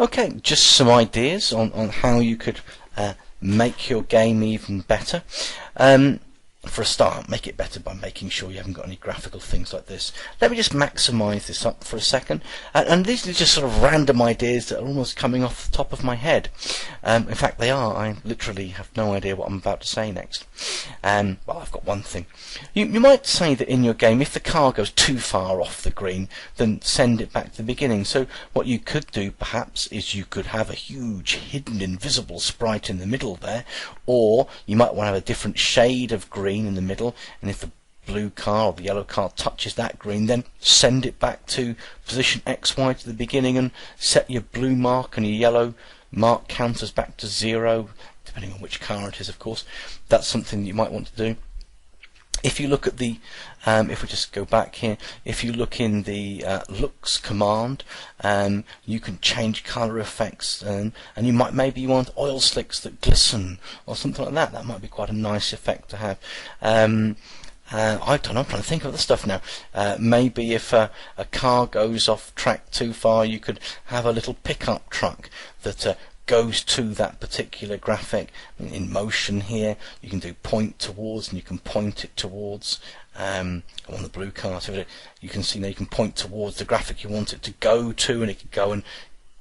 Okay, just some ideas on how you could make your game even better. For a start, make it better by making sure you haven't got any graphical things like this. Let me just maximize this up for a second. And these are just sort of random ideas that are almost coming off the top of my head. In fact, they are. I literally have no idea what I'm about to say next. Well, I've got one thing. You might say that in your game, if the car goes too far off the green, then send it back to the beginning. So what you could do, perhaps, is you could have a huge, hidden, invisible sprite in the middle there, or you might want to have a different shade of green in the middle, and if the blue car or the yellow car touches that green, then send it back to position XY to the beginning and set your blue mark and your yellow mark counters back to 0, depending on which car it is, of course. That's something you might want to do. If you look at the, if we just go back here, if you look in the looks command, you can change color effects, and maybe you want oil slicks that glisten or something like that. That might be quite a nice effect to have. I don't know, I'm trying to think of the stuff now. Maybe if a car goes off track too far, you could have a little pickup truck that goes to that particular graphic in motion here. You can do point towards, and you can point it towards on the blue car. So you can see now you can point towards the graphic you want it to go to, and it can go and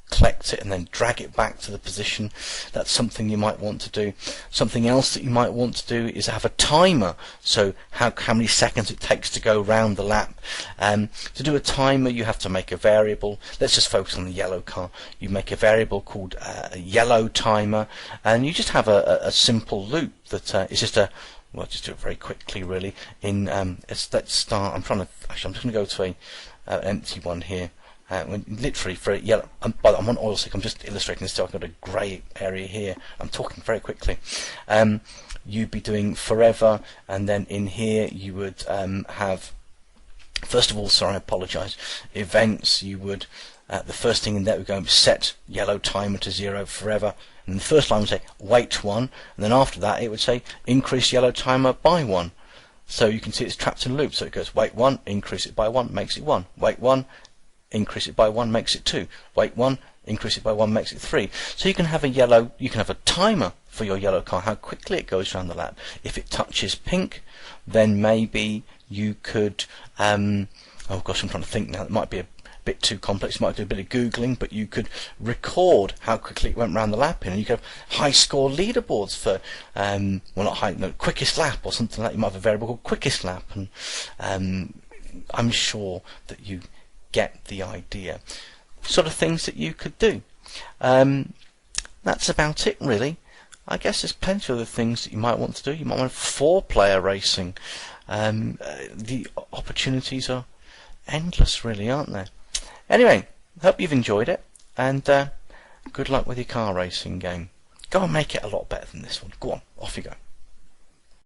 collect it and then drag it back to the position. That's something you might want to do. Something else that you might want to do is have a timer, so how many seconds it takes to go round the lap. To do a timer, you have to make a variable. Let's just focus on the yellow car. You make a variable called a yellow timer, and you just have a simple loop that is just a, well, just do it very quickly really. Let's start. I'm just going to go to an empty one here. Literally for a yellow, I'm on oil stick, I'm just illustrating this, so I've got a grey area here. I'm talking very quickly. You'd be doing forever, and then in here you would have, first of all, sorry, I apologise, events. You would, the first thing in there would go set yellow timer to 0 forever, and the first line would say wait 1, and then after that it would say increase yellow timer by 1. So you can see it's trapped in a loop, so it goes wait 1, increase it by 1, makes it 1, wait 1, increase it by 1, makes it 2, wait 1, increase it by 1, makes it 3. So you can have a timer for your yellow car, how quickly it goes around the lap. If it touches pink, then maybe you could, oh gosh, I'm trying to think now, it might be a bit too complex, you might do a bit of googling, but you could record how quickly it went around the lap, and you could have high score leaderboards for, well, not high, no, quickest lap or something like that. You might have a variable called quickest lap, and I'm sure that you get the idea. Sort of things that you could do. That's about it really. I guess there's plenty of other things that you might want to do. You might want 4-player racing. The opportunities are endless really, aren't there? Anyway, hope you've enjoyed it, and good luck with your car racing game. Go and make it a lot better than this one. Go on, off you go.